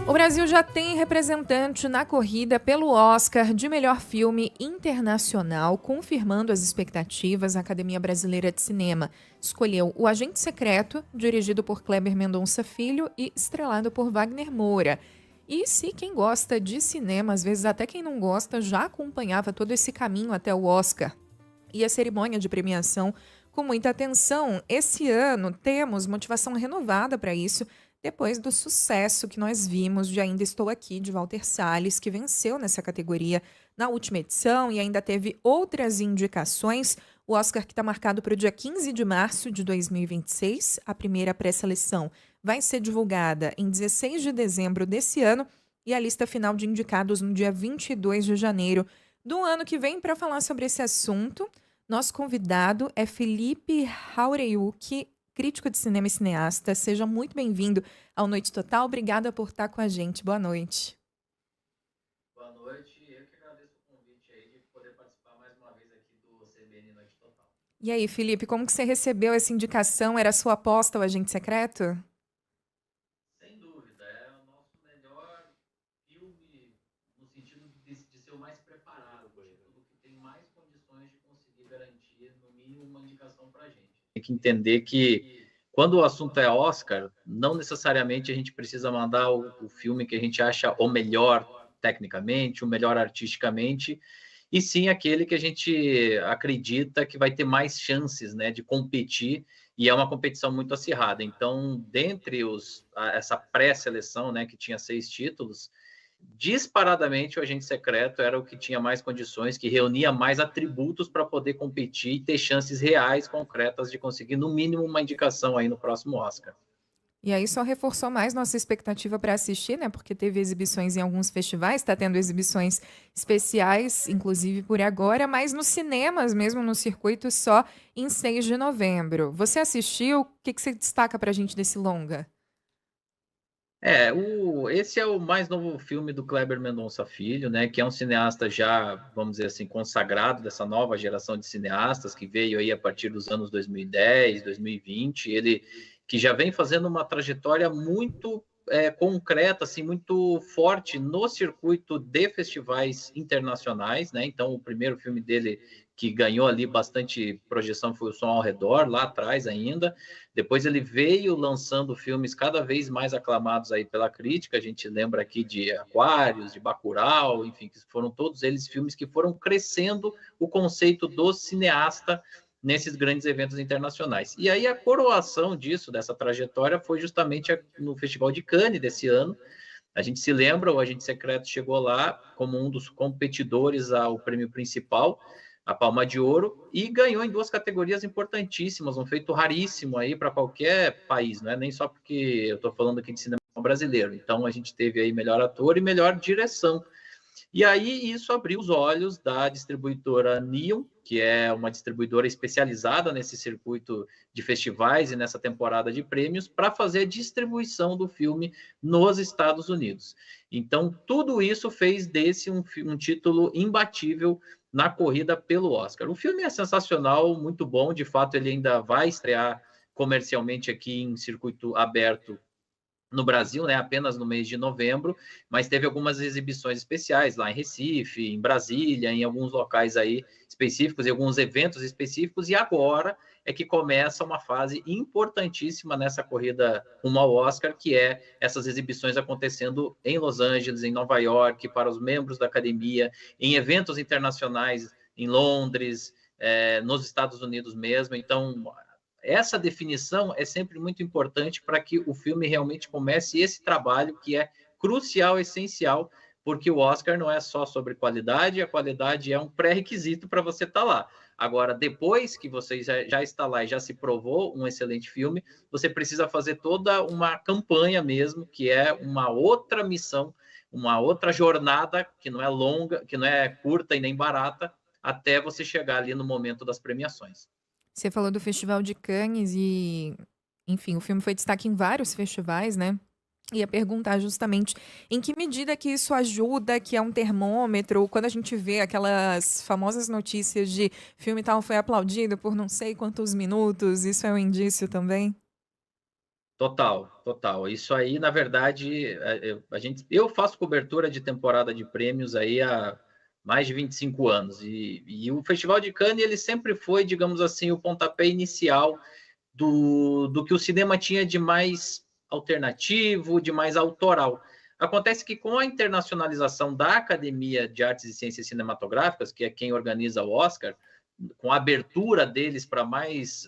O Brasil já tem representante na corrida pelo Oscar de melhor filme internacional, confirmando as expectativas. A Academia Brasileira de Cinema escolheu O Agente Secreto, dirigido por Kleber Mendonça Filho e estrelado por Wagner Moura. E se quem gosta de cinema, às vezes até quem não gosta, já acompanhava todo esse caminho até o Oscar e a cerimônia de premiação com muita atenção, esse ano temos motivação renovada para isso, depois do sucesso que nós vimos de Ainda Estou Aqui, de Walter Salles, que venceu nessa categoria na última edição e ainda teve outras indicações. O Oscar que está marcado para o dia 15 de março de 2026. A primeira pré-seleção vai ser divulgada em 16 de dezembro desse ano e a lista final de indicados no dia 22 de janeiro do ano que vem. Para falar sobre esse assunto, nosso convidado é Felipe Raureiuki, crítico de cinema e cineasta. Seja muito bem-vindo ao Noite Total. Obrigada por estar com a gente. Boa noite. Boa noite. Eu que agradeço o convite aí de poder participar mais uma vez aqui do CBN Noite Total. E aí, Felipe, como que você recebeu essa indicação? Era a sua aposta, o Agente Secreto? Sem dúvida, é o nosso melhor filme no sentido de ser o mais preparado, o título que tem mais condições de conseguir garantir, no mínimo, uma indicação para a gente. Tem que entender que quando o assunto é Oscar, não necessariamente a gente precisa mandar o filme que a gente acha o melhor tecnicamente, o melhor artisticamente, e sim aquele que a gente acredita que vai ter mais chances, né, de competir, e é uma competição muito acirrada. Então, dentre essa pré-seleção, né, que tinha 6 títulos, disparadamente o Agente Secreto era o que tinha mais condições, que reunia mais atributos para poder competir e ter chances reais, concretas, de conseguir no mínimo uma indicação aí no próximo Oscar. E aí só reforçou mais nossa expectativa para assistir, né? Porque teve exibições em alguns festivais, está tendo exibições especiais, inclusive por agora, mas nos cinemas mesmo, no circuito, só em 6 de novembro. Você assistiu? O que você destaca para a gente desse longa? Esse é o mais novo filme do Kleber Mendonça Filho, né, que é um cineasta já, vamos dizer assim, consagrado dessa nova geração de cineastas que veio aí a partir dos anos 2010, 2020. Ele que já vem fazendo uma trajetória muito concreta, assim, muito forte no circuito de festivais internacionais, né? Então, o primeiro filme dele que ganhou ali bastante projeção foi o Som ao Redor, lá atrás ainda. Depois ele veio lançando filmes cada vez mais aclamados aí pela crítica. A gente lembra aqui de Aquários, de Bacurau, enfim, que foram todos eles filmes que foram crescendo o conceito do cineasta nesses grandes eventos internacionais. E aí a coroação disso, dessa trajetória, foi justamente no Festival de Cannes desse ano. A gente se lembra, o Agente Secreto chegou lá como um dos competidores ao prêmio principal, a Palma de Ouro, e ganhou em 2 categorias importantíssimas, um feito raríssimo aí para qualquer país, não é nem só porque eu estou falando aqui de cinema brasileiro. Então a gente teve aí melhor ator e melhor direção. E aí isso abriu os olhos da distribuidora Neon, que é uma distribuidora especializada nesse circuito de festivais e nessa temporada de prêmios, para fazer a distribuição do filme nos Estados Unidos. Então, tudo isso fez desse um título imbatível na corrida pelo Oscar. O filme é sensacional, muito bom, de fato ele ainda vai estrear comercialmente aqui em circuito aberto no Brasil, né, apenas no mês de novembro, mas teve algumas exibições especiais lá em Recife, em Brasília, em alguns locais aí específicos, em alguns eventos específicos, e agora é que começa uma fase importantíssima nessa corrida rumo ao Oscar, que é essas exibições acontecendo em Los Angeles, em Nova York, para os membros da academia, em eventos internacionais em Londres, nos Estados Unidos mesmo. Então, essa definição é sempre muito importante para que o filme realmente comece esse trabalho que é crucial, essencial, porque o Oscar não é só sobre qualidade, a qualidade é um pré-requisito para você estar lá. Agora, depois que você já está lá e já se provou um excelente filme, você precisa fazer toda uma campanha mesmo, que é uma outra missão, uma outra jornada, que não é longa, que não é curta e nem barata, até você chegar ali no momento das premiações. Você falou do Festival de Cannes e, enfim, o filme foi destaque em vários festivais, né? Ia perguntar justamente em que medida que isso ajuda, que é um termômetro, quando a gente vê aquelas famosas notícias de filme tal foi aplaudido por não sei quantos minutos, isso é um indício também? Total, total. Isso aí, na verdade, eu faço cobertura de temporada de prêmios aí há mais de 25 anos. E o Festival de Cannes, ele sempre foi, digamos assim, o pontapé inicial do que o cinema tinha de mais alternativo, de mais autoral. Acontece que com a internacionalização da Academia de Artes e Ciências Cinematográficas, que é quem organiza o Oscar, com a abertura deles para mais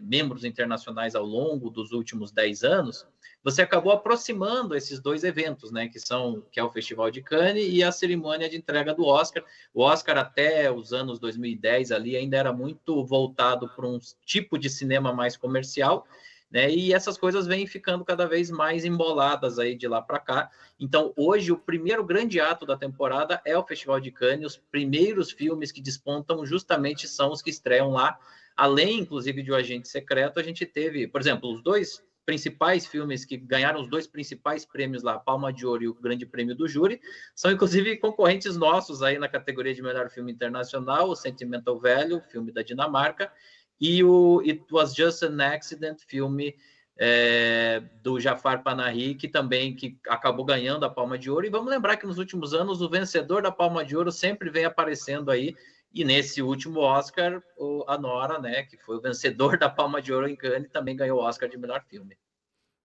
membros internacionais ao longo dos últimos 10 anos, você acabou aproximando esses dois eventos, né, que é o Festival de Cannes e a cerimônia de entrega do Oscar. O Oscar até os anos 2010 ali ainda era muito voltado para um tipo de cinema mais comercial, né? E essas coisas vêm ficando cada vez mais emboladas aí de lá para cá. Então, hoje, o primeiro grande ato da temporada é o Festival de Cannes. Os primeiros filmes que despontam justamente são os que estreiam lá. Além, inclusive, de O Agente Secreto, a gente teve, por exemplo, os dois principais filmes que ganharam os dois principais prêmios lá, a Palma de Ouro e o Grande Prêmio do Júri, são inclusive concorrentes nossos aí na categoria de melhor filme internacional, o Sentimental Value, filme da Dinamarca, e o It Was Just an Accident, filme do Jafar Panahi, que acabou ganhando a Palma de Ouro. E vamos lembrar que nos últimos anos o vencedor da Palma de Ouro sempre vem aparecendo aí, e nesse último Oscar, a Nora, né, que foi o vencedor da Palma de Ouro em Cannes, também ganhou o Oscar de melhor filme.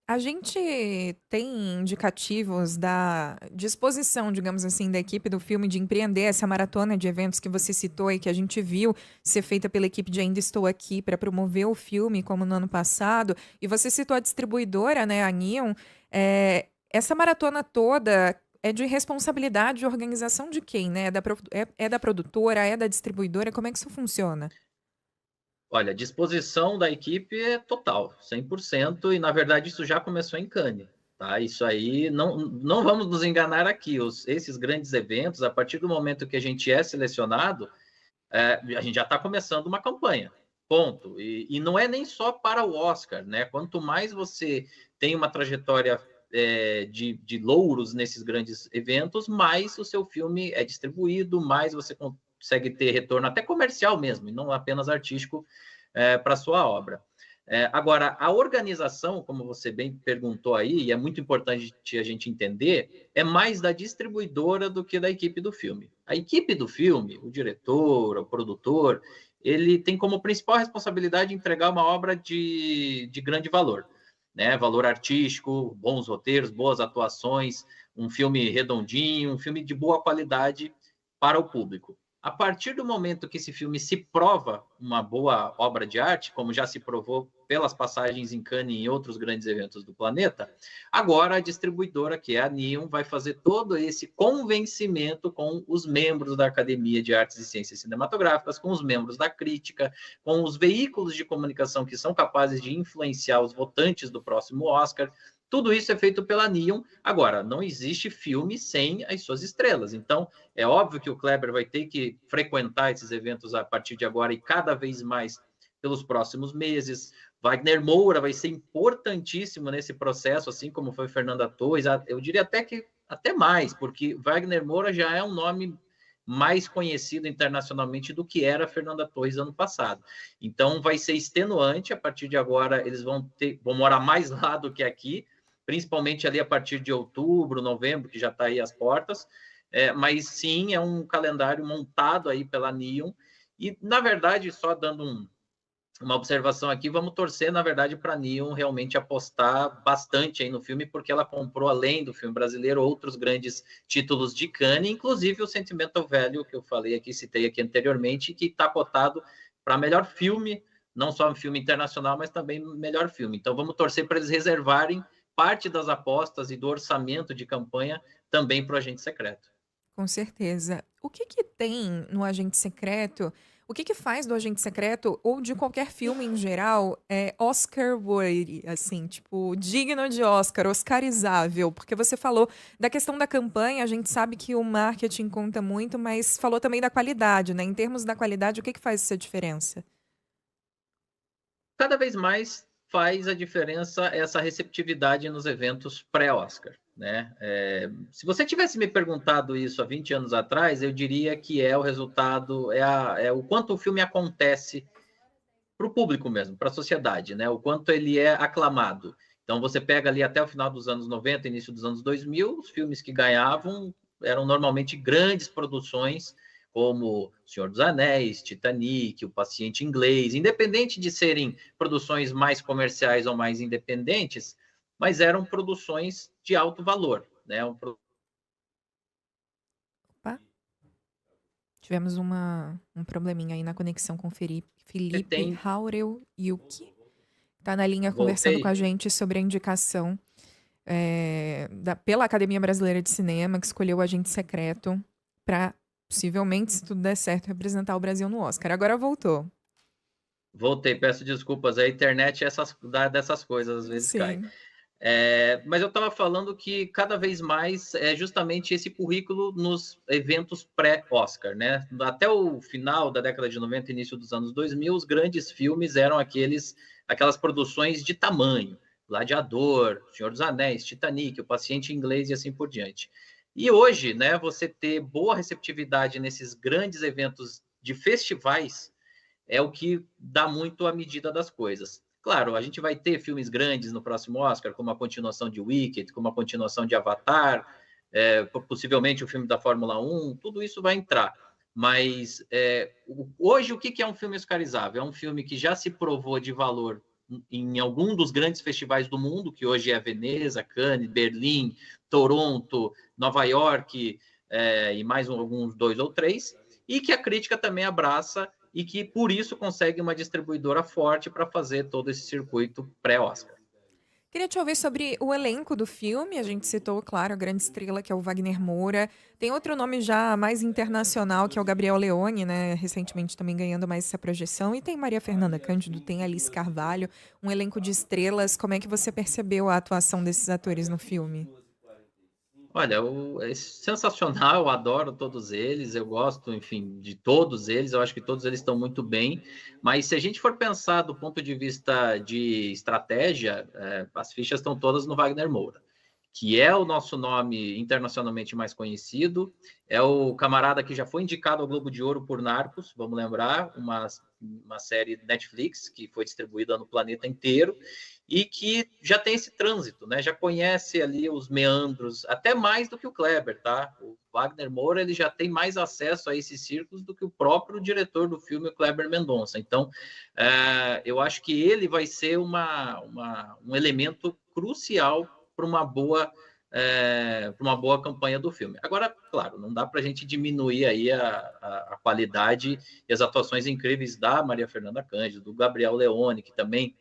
A gente tem indicativos da disposição, digamos assim, da equipe do filme de empreender essa maratona de eventos que você citou e que a gente viu ser feita pela equipe de Ainda Estou Aqui para promover o filme, como no ano passado. E você citou a distribuidora, né, a Neon. Essa maratona toda é de responsabilidade de organização de quem, né? É da produtora, é da distribuidora? Como é que isso funciona? Olha, a disposição da equipe é total, 100%, e na verdade isso já começou em Cannes, tá? Isso aí, não vamos nos enganar aqui, esses grandes eventos, a partir do momento que a gente é selecionado, a gente já está começando uma campanha, ponto. E não é nem só para o Oscar, né? Quanto mais você tem uma trajetória de louros nesses grandes eventos, mais o seu filme é distribuído, mais você consegue ter retorno até comercial mesmo, e não apenas artístico, para a sua obra. Agora, a organização, como você bem perguntou aí, e é muito importante a gente entender, é mais da distribuidora do que da equipe do filme. A equipe do filme, o diretor, o produtor, ele tem como principal responsabilidade entregar uma obra de grande valor, né? Valor artístico, bons roteiros, boas atuações, um filme redondinho, um filme de boa qualidade para o público. A partir do momento que esse filme se prova uma boa obra de arte, como já se provou pelas passagens em Cannes e em outros grandes eventos do planeta, agora a distribuidora, que é a Neon, vai fazer todo esse convencimento com os membros da Academia de Artes e Ciências Cinematográficas, com os membros da crítica, com os veículos de comunicação que são capazes de influenciar os votantes do próximo Oscar. Tudo isso é feito pela Neon. Agora, não existe filme sem as suas estrelas. Então, é óbvio que o Kleber vai ter que frequentar esses eventos a partir de agora e cada vez mais pelos próximos meses. Wagner Moura vai ser importantíssimo nesse processo, assim como foi Fernanda Torres. Eu diria até mais, porque Wagner Moura já é um nome mais conhecido internacionalmente do que era Fernanda Torres ano passado. Então, vai ser extenuante. A partir de agora, eles vão morar mais lá do que aqui, principalmente ali a partir de outubro, novembro, que já está aí às portas, mas sim, é um calendário montado aí pela Neon, e na verdade, só dando uma observação aqui, vamos torcer, na verdade, para a Neon realmente apostar bastante aí no filme, porque ela comprou, além do filme brasileiro, outros grandes títulos de Cannes, inclusive o Sentimental Value, que eu falei aqui, citei aqui anteriormente, que está cotado para melhor filme, não só um filme internacional, mas também melhor filme. Então, vamos torcer para eles reservarem parte das apostas e do orçamento de campanha também para o Agente Secreto. Com certeza. O que que tem no Agente Secreto? O que que faz do Agente Secreto, ou de qualquer filme em geral, Oscar worthy, assim, tipo, digno de Oscar, oscarizável? Porque você falou da questão da campanha, a gente sabe que o marketing conta muito, mas falou também da qualidade, né? Em termos da qualidade, o que que faz essa diferença? Cada vez mais faz a diferença essa receptividade nos eventos pré-Oscar, né? Se você tivesse me perguntado isso há 20 anos atrás, eu diria que é o resultado, o quanto o filme acontece para o público mesmo, para a sociedade, né? O quanto ele é aclamado. Então, você pega ali até o final dos anos 90, início dos anos 2000, os filmes que ganhavam eram normalmente grandes produções, como Senhor dos Anéis, Titanic, O Paciente Inglês, independente de serem produções mais comerciais ou mais independentes, mas eram produções de alto valor, né? Opa, tivemos um probleminha aí na conexão com Felipe Tem, Haurel Yuki. Está na linha conversando com voltei, a gente sobre a indicação pela Academia Brasileira de Cinema, que escolheu o Agente Secreto para, possivelmente, se tudo der certo, representar o Brasil no Oscar. Agora voltou. voltei, peço desculpas, a internet dessas coisas, às vezes cai. Sim. Mas eu estava falando que cada vez mais é justamente esse currículo nos eventos pré-Oscar, né? Até o final da década de 90, início dos anos 2000, os grandes filmes eram aquelas produções de tamanho, Gladiador, Senhor dos Anéis, Titanic, O Paciente Inglês e assim por diante. E hoje, né, você ter boa receptividade nesses grandes eventos de festivais é o que dá muito a medida das coisas. Claro, a gente vai ter filmes grandes no próximo Oscar, como a continuação de Wicked, como a continuação de Avatar, possivelmente o filme da Fórmula 1, tudo isso vai entrar. Mas hoje o que é um filme oscarizável? É um filme que já se provou de valor em algum dos grandes festivais do mundo, que hoje é Veneza, Cannes, Berlim, Toronto, Nova York, e mais alguns 2 ou 3, e que a crítica também abraça e que, por isso, consegue uma distribuidora forte para fazer todo esse circuito pré-Oscar. Queria te ouvir sobre o elenco do filme. A gente citou, claro, a grande estrela, que é o Wagner Moura. Tem outro nome já mais internacional, que é o Gabriel Leone, né? Recentemente também ganhando mais essa projeção. E tem Maria Fernanda Cândido, tem Alice Carvalho, um elenco de estrelas. Como é que você percebeu a atuação desses atores no filme? Olha, é sensacional, eu adoro todos eles, eu gosto, enfim, de todos eles, eu acho que todos eles estão muito bem, mas se a gente for pensar do ponto de vista de estratégia, as fichas estão todas no Wagner Moura, que é o nosso nome internacionalmente mais conhecido, é o camarada que já foi indicado ao Globo de Ouro por Narcos, vamos lembrar, uma série Netflix que foi distribuída no planeta inteiro, e que já tem esse trânsito, né? Já conhece ali os meandros, até mais do que o Kleber, tá? O Wagner Moura, ele já tem mais acesso a esses círculos do que o próprio diretor do filme, o Kleber Mendonça. Então, eu acho que ele vai ser um elemento crucial para uma boa campanha do filme. Agora, claro, não dá para a gente diminuir aí a qualidade e as atuações incríveis da Maria Fernanda Cândido, do Gabriel Leone, que também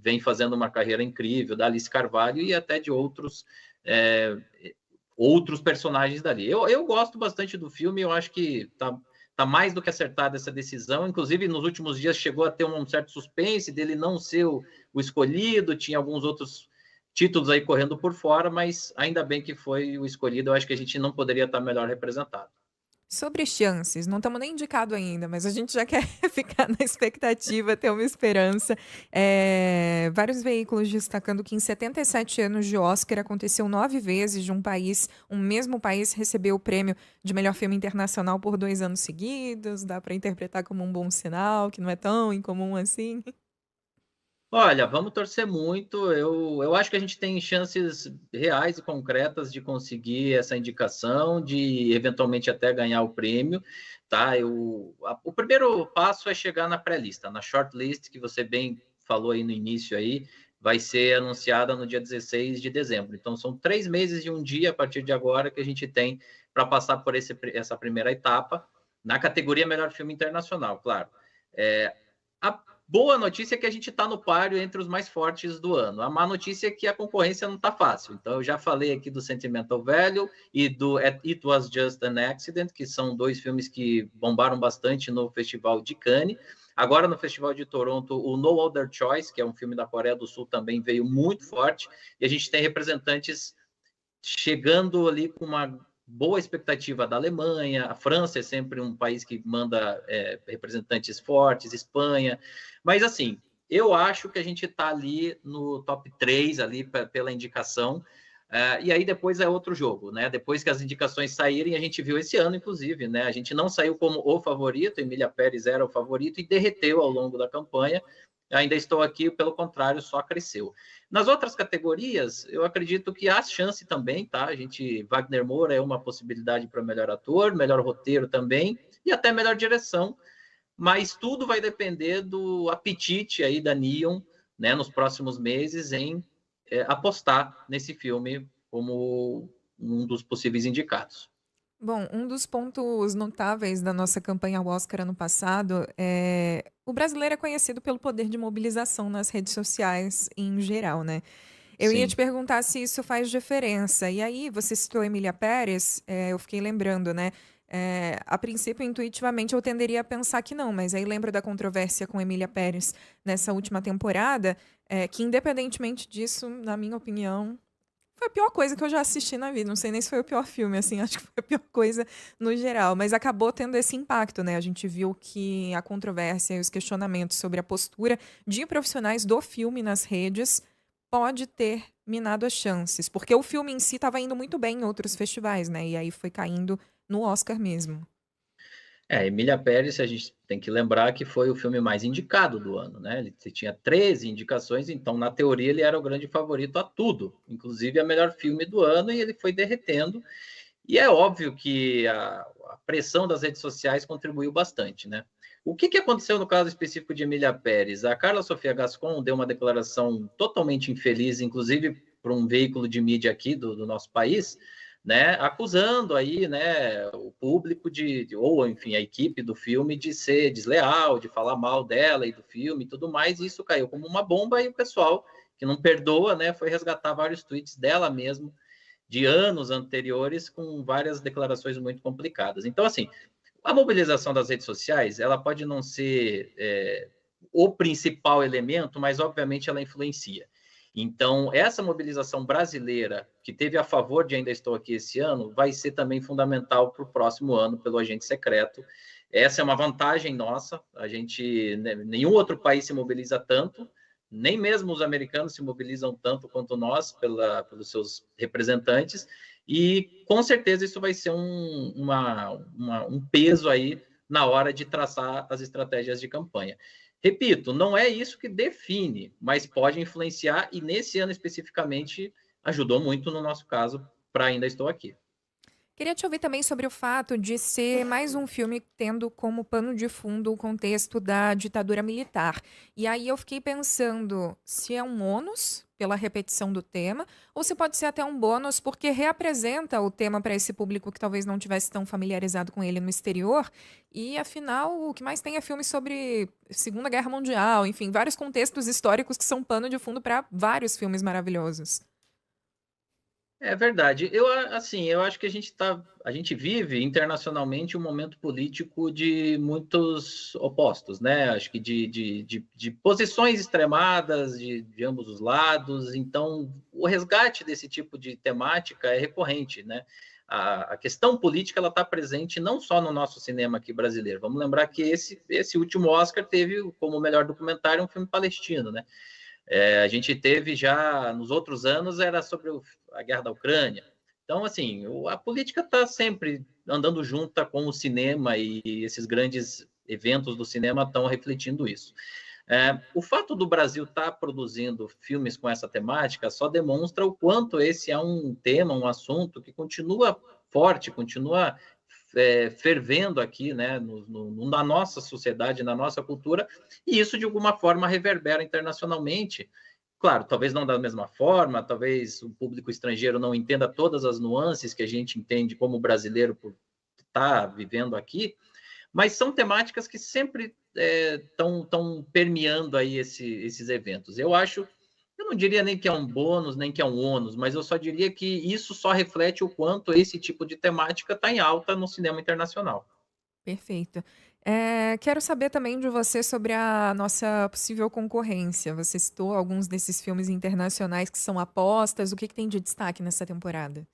vem fazendo uma carreira incrível, da Alice Carvalho e até de outros personagens dali. Eu gosto bastante do filme, eu acho que tá mais do que acertada essa decisão. Inclusive, nos últimos dias chegou a ter um certo suspense dele não ser o escolhido, tinha alguns outros títulos aí correndo por fora, mas ainda bem que foi o escolhido. Eu acho que a gente não poderia estar melhor representado. Sobre chances, não estamos nem indicado ainda, mas a gente já quer ficar na expectativa, ter uma esperança. Vários veículos destacando que em 77 anos de Oscar aconteceu 9 vezes de um mesmo país receber o prêmio de melhor filme internacional por 2 anos seguidos. Dá para interpretar como um bom sinal, que não é tão incomum assim. Olha, vamos torcer muito. Eu acho que a gente tem chances reais e concretas de conseguir essa indicação, de eventualmente até ganhar o prêmio, tá? O primeiro passo é chegar na pré-lista, na shortlist, que você bem falou aí no início aí, vai ser anunciada no dia 16 de dezembro. Então, são 3 meses e um dia a partir de agora que a gente tem para passar por essa primeira etapa, na categoria Melhor Filme Internacional, claro. A boa notícia é que a gente está no páreo entre os mais fortes do ano. A má notícia é que a concorrência não está fácil. Então, eu já falei aqui do Sentimental Value e do It Was Just an Accident, que são 2 filmes que bombaram bastante no Festival de Cannes. Agora, no Festival de Toronto, o No Other Choice, que é um filme da Coreia do Sul, também veio muito forte. E a gente tem representantes chegando ali com uma boa expectativa da Alemanha. A França é sempre um país que manda representantes fortes, Espanha. Mas, assim, eu acho que a gente está ali no top 3, ali pela indicação. E aí depois é outro jogo, né? Depois que as indicações saírem, a gente viu esse ano, inclusive, né? A gente não saiu como o favorito, Emília Pérez era o favorito e derreteu ao longo da campanha. Ainda Estou Aqui, pelo contrário, só cresceu. Nas outras categorias, eu acredito que há chance também, tá? Wagner Moura é uma possibilidade para melhor ator, melhor roteiro também, e até melhor direção, mas tudo vai depender do apetite aí da Neon, né, nos próximos meses em apostar nesse filme como um dos possíveis indicados. Bom, um dos pontos notáveis da nossa campanha ao Oscar ano passado é o brasileiro é conhecido pelo poder de mobilização nas redes sociais em geral, né? Eu ia te Sim. perguntar se isso faz diferença. E aí, você citou Emília Pérez, eu fiquei lembrando, né? A princípio, intuitivamente, eu tenderia a pensar que não, mas aí lembro da controvérsia com Emília Pérez nessa última temporada, que independentemente disso, na minha opinião, foi a pior coisa que eu já assisti na vida. Não sei nem se foi o pior filme, assim, acho que foi a pior coisa no geral. Mas acabou tendo esse impacto, né? A gente viu que a controvérsia e os questionamentos sobre a postura de profissionais do filme nas redes pode ter minado as chances. Porque o filme em si estava indo muito bem em outros festivais, né? E aí foi caindo no Oscar mesmo. Emília Pérez, a gente tem que lembrar que foi o filme mais indicado do ano, né? Ele tinha 13 indicações, então, na teoria, ele era o grande favorito a tudo, inclusive a melhor filme do ano, e ele foi derretendo. E é óbvio que a pressão das redes sociais contribuiu bastante, né? O que aconteceu no caso específico de Emília Pérez? A Carla Sofia Gascon deu uma declaração totalmente infeliz, inclusive para um veículo de mídia aqui do nosso país, né, acusando aí, né, o público ou enfim, a equipe do filme de ser desleal, de falar mal dela e do filme e tudo mais, e isso caiu como uma bomba e o pessoal que não perdoa, né, foi resgatar vários tweets dela mesmo de anos anteriores com várias declarações muito complicadas. Então, assim, a mobilização das redes sociais, ela pode não ser o principal elemento, mas obviamente ela influencia. Então, essa mobilização brasileira, que teve a favor de Ainda Estou Aqui esse ano, vai ser também fundamental para o próximo ano, pelo Agente Secreto. Essa é uma vantagem nossa, nenhum outro país se mobiliza tanto, nem mesmo os americanos se mobilizam tanto quanto nós, pelos seus representantes, e com certeza isso vai ser um peso aí na hora de traçar as estratégias de campanha. Repito, não é isso que define, mas pode influenciar e nesse ano especificamente ajudou muito no nosso caso para Ainda Estou Aqui. Queria te ouvir também sobre o fato de ser mais um filme tendo como pano de fundo o contexto da ditadura militar. E aí eu fiquei pensando se é um ônus pela repetição do tema, ou se pode ser até um bônus porque reapresenta o tema para esse público que talvez não tivesse tão familiarizado com ele no exterior. E afinal, o que mais tem é filmes sobre Segunda Guerra Mundial, enfim, vários contextos históricos que são pano de fundo para vários filmes maravilhosos. É verdade. Eu acho que a gente vive internacionalmente um momento político de muitos opostos, né? Acho que de posições extremadas de ambos os lados. Então, o resgate desse tipo de temática é recorrente, né? A questão política ela está presente não só no nosso cinema aqui brasileiro. Vamos lembrar que esse último Oscar teve como melhor documentário um filme palestino, né? A gente teve já nos outros anos era sobre a guerra da Ucrânia. Então, assim, a política está sempre andando junta com o cinema e esses grandes eventos do cinema estão refletindo isso. O fato do Brasil estar produzindo filmes com essa temática só demonstra o quanto esse é um tema, um assunto que continua forte, continua fervendo aqui, né, na nossa sociedade, na nossa cultura, e isso de alguma forma reverbera internacionalmente. Claro, talvez não da mesma forma, talvez o público estrangeiro não entenda todas as nuances que a gente entende como brasileiro por estar vivendo aqui, mas são temáticas que sempre estão permeando aí esses eventos. Eu não diria nem que é um bônus, nem que é um ônus, mas eu só diria que isso só reflete o quanto esse tipo de temática está em alta no cinema internacional. Perfeito. Quero saber também de você sobre a nossa possível concorrência. Você citou alguns desses filmes internacionais que são apostas. O que tem de destaque nessa temporada?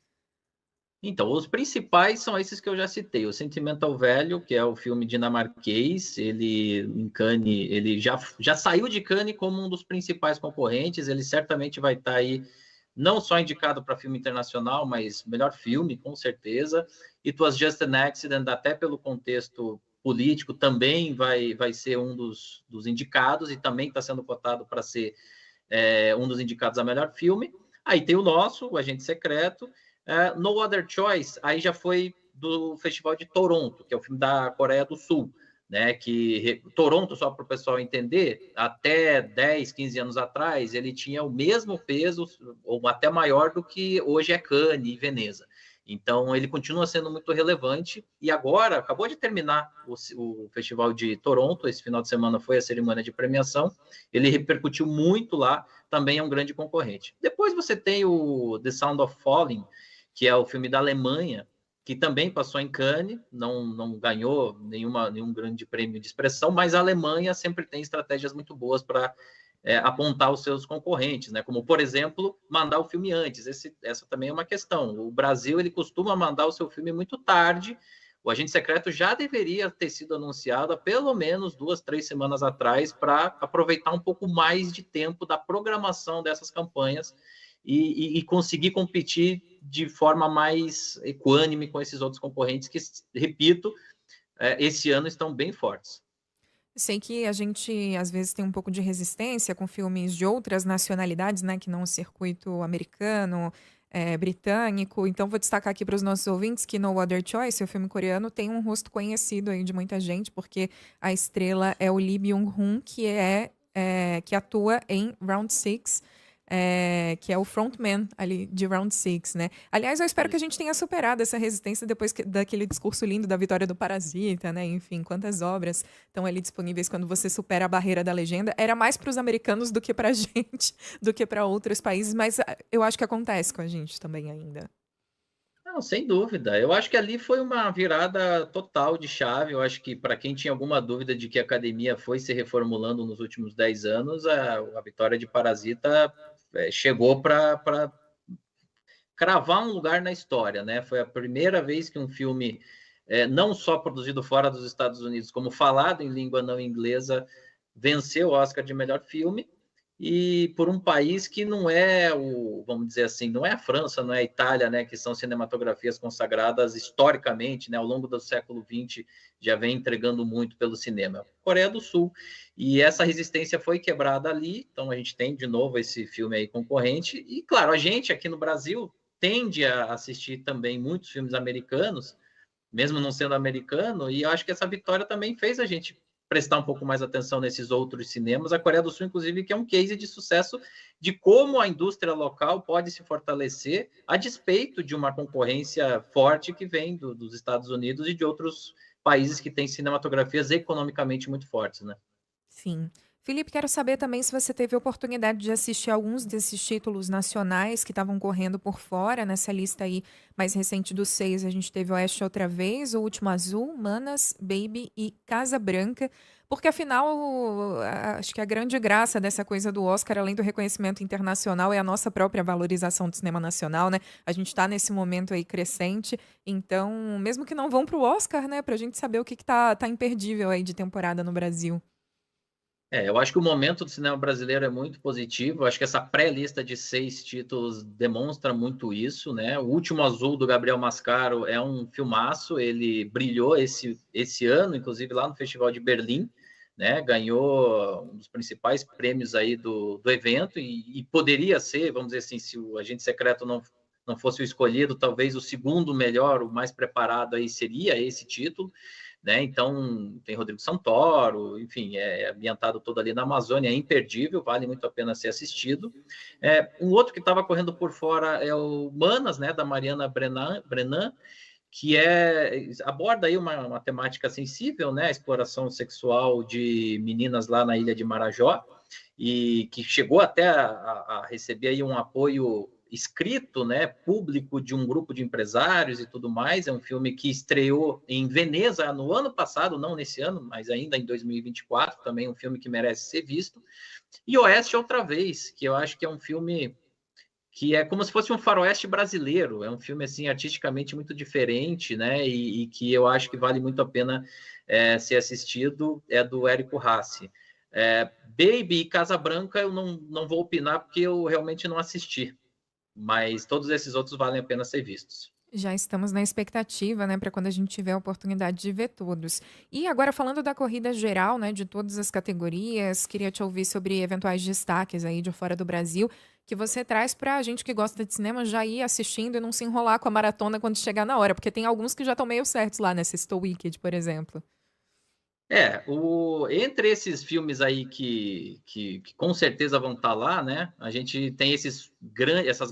Então, os principais são esses que eu já citei. O Sentimental Velho, que é o filme dinamarquês, ele em Cannes, ele já saiu de Cannes como um dos principais concorrentes. Ele certamente vai estar aí, não só indicado para filme internacional, mas melhor filme, com certeza. It Was Just an Accident, até pelo contexto político, também vai ser um dos indicados e também está sendo cotado para ser um dos indicados a melhor filme. Aí tem o nosso, o Agente Secreto. No Other Choice, aí já foi do Festival de Toronto, que é o filme da Coreia do Sul, né? Que Toronto, só para o pessoal entender, até 10, 15 anos atrás, ele tinha o mesmo peso, ou até maior do que hoje é Cannes e Veneza. Então, ele continua sendo muito relevante. E agora, acabou de terminar o Festival de Toronto, esse final de semana foi a cerimônia de premiação, ele repercutiu muito lá, também é um grande concorrente. Depois você tem o The Sound of Falling, que é o filme da Alemanha, que também passou em Cannes, não ganhou nenhum grande prêmio de expressão, mas a Alemanha sempre tem estratégias muito boas para apontar os seus concorrentes, né? Como, por exemplo, mandar o filme antes. Essa também é uma questão. O Brasil, ele costuma mandar o seu filme muito tarde. O Agente Secreto já deveria ter sido anunciado há pelo menos 2, 3 semanas atrás, para aproveitar um pouco mais de tempo da programação dessas campanhas e conseguir competir de forma mais equânime com esses outros concorrentes que, repito, esse ano estão bem fortes. Sei que a gente, às vezes, tem um pouco de resistência com filmes de outras nacionalidades, né, que não o circuito americano, britânico. Então, vou destacar aqui para os nossos ouvintes que No Other Choice, o filme coreano, tem um rosto conhecido aí de muita gente, porque a estrela é o Lee Byung-hun, que atua em Round Six, que é o frontman ali de Round Six, né? Aliás, eu espero que a gente tenha superado essa resistência depois daquele discurso lindo da vitória do Parasita, né? Enfim, quantas obras estão ali disponíveis quando você supera a barreira da legenda. Era mais para os americanos do que para a gente, do que para outros países, mas eu acho que acontece com a gente também ainda. Não, sem dúvida. Eu acho que ali foi uma virada total de chave. Eu acho que, para quem tinha alguma dúvida de que a academia foi se reformulando nos últimos 10 anos, a vitória de Parasita chegou para cravar um lugar na história, né? Foi a primeira vez que um filme, não só produzido fora dos Estados Unidos, como falado em língua não inglesa, venceu o Oscar de melhor filme, e por um país que não é vamos dizer assim, não é a França, não é a Itália, né, que são cinematografias consagradas historicamente, né, ao longo do século XX, já vem entregando muito pelo cinema. Coreia do Sul. E essa resistência foi quebrada ali, então a gente tem de novo esse filme aí concorrente, e claro, a gente aqui no Brasil tende a assistir também muitos filmes americanos, mesmo não sendo americano, e eu acho que essa vitória também fez a gente prestar um pouco mais atenção nesses outros cinemas. A Coreia do Sul, inclusive, que é um case de sucesso de como a indústria local pode se fortalecer a despeito de uma concorrência forte que vem dos Estados Unidos e de outros países que têm cinematografias economicamente muito fortes, né? Sim. Felipe, quero saber também se você teve a oportunidade de assistir alguns desses títulos nacionais que estavam correndo por fora nessa lista aí mais recente dos 6. A gente teve Oeste Outra Vez, O Último Azul, Manas, Baby e Casa Branca. Porque, afinal, acho que a grande graça dessa coisa do Oscar, além do reconhecimento internacional, é a nossa própria valorização do cinema nacional, né? A gente está nesse momento aí crescente. Então, mesmo que não vão para o Oscar, né? Para a gente saber o que tá imperdível aí de temporada no Brasil. Eu acho que o momento do cinema brasileiro é muito positivo. Eu acho que essa pré-lista de 6 títulos demonstra muito isso, né? O Último Azul, do Gabriel Mascaro, é um filmaço. Ele brilhou esse ano, inclusive lá no Festival de Berlim, né? Ganhou um dos principais prêmios aí do evento e poderia ser, vamos dizer assim, se o Agente Secreto não fosse o escolhido, talvez o segundo melhor, o mais preparado aí seria esse título. Né? Então, tem Rodrigo Santoro, enfim, é ambientado todo ali na Amazônia, é imperdível, vale muito a pena ser assistido. Um outro que estava correndo por fora é o Manas, né, da Mariana Brennan, que aborda aí uma temática sensível, né, a exploração sexual de meninas lá na ilha de Marajó, e que chegou até a receber aí um apoio escrito, né, público de um grupo de empresários e tudo mais. É um filme que estreou em Veneza no ano passado, não nesse ano, mas ainda em 2024, também um filme que merece ser visto. E Oeste Outra Vez, que eu acho que é um filme que é como se fosse um faroeste brasileiro, é um filme assim artisticamente muito diferente, né, e que eu acho que vale muito a pena ser assistido, é do Érico Rassi. Baby e Casa Branca eu não vou opinar porque eu realmente não assisti, mas todos esses outros valem a pena ser vistos. Já estamos na expectativa, né, para quando a gente tiver a oportunidade de ver todos. E agora falando da corrida geral, né, de todas as categorias, queria te ouvir sobre eventuais destaques aí de fora do Brasil, que você traz para a gente que gosta de cinema já ir assistindo e não se enrolar com a maratona quando chegar na hora, porque tem alguns que já estão meio certos lá, né, Sextou Wicked, por exemplo. Entre esses filmes aí que com certeza vão estar lá, né? A gente tem essas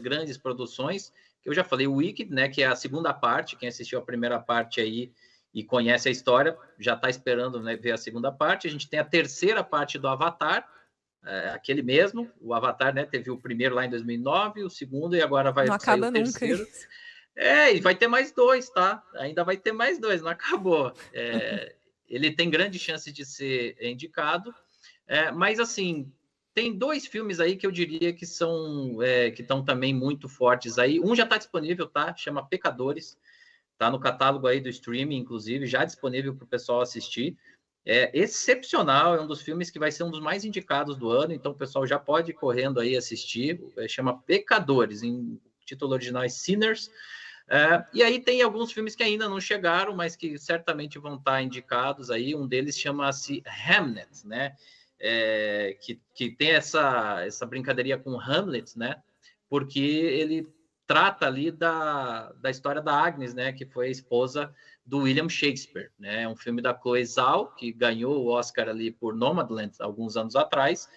grandes produções, que eu já falei, o Wicked, né? Que é a segunda parte, quem assistiu a primeira parte aí e conhece a história, já está esperando, né, ver a segunda parte. A gente tem a terceira parte do Avatar, aquele mesmo, o Avatar, né? Teve o primeiro lá em 2009, o segundo, e agora vai Não sair acaba o nunca. terceiro. E vai ter mais dois, tá? Ainda vai ter mais dois, não acabou. Ele tem grande chance de ser indicado, mas assim, tem dois filmes aí que eu diria que são que estão também muito fortes aí. Um já está disponível, tá? Chama Pecadores, tá no catálogo aí do streaming, inclusive, já disponível para o pessoal assistir. É excepcional, é um dos filmes que vai ser um dos mais indicados do ano, então o pessoal já pode ir correndo aí assistir. Chama Pecadores, em título original é Sinners. E aí tem alguns filmes que ainda não chegaram, mas que certamente vão estar indicados aí. Um deles chama-se Hamnet, né? Que tem essa brincadeirinha com Hamlet, né? Porque ele trata ali da história da Agnes, né? Que foi a esposa do William Shakespeare, né? É um filme da Chloe Zhao, que ganhou o Oscar ali por Nomadland alguns anos atrás.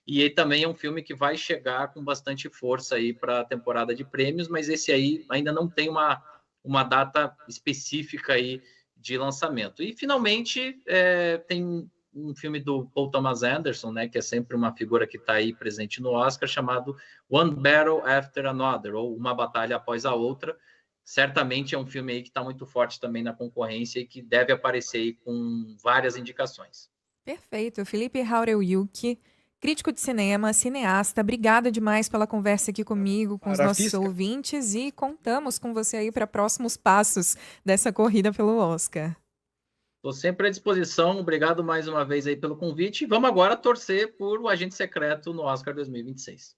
E aí também é um filme que vai chegar com bastante força aí para a temporada de prêmios, mas esse aí ainda não tem uma data específica aí de lançamento. E finalmente tem um filme do Paul Thomas Anderson, né, que é sempre uma figura que está aí presente no Oscar, chamado One Battle After Another, ou Uma Batalha Após a Outra. Certamente é um filme aí que está muito forte também na concorrência e que deve aparecer aí com várias indicações. Perfeito. Felipe Haurel-Wilke, crítico de cinema, cineasta, obrigada demais pela conversa aqui comigo, com os nossos Parafisca. ouvintes, e contamos com você aí para próximos passos dessa corrida pelo Oscar. Estou sempre à disposição. Obrigado mais uma vez aí pelo convite. Vamos agora torcer por O Agente Secreto no Oscar 2026.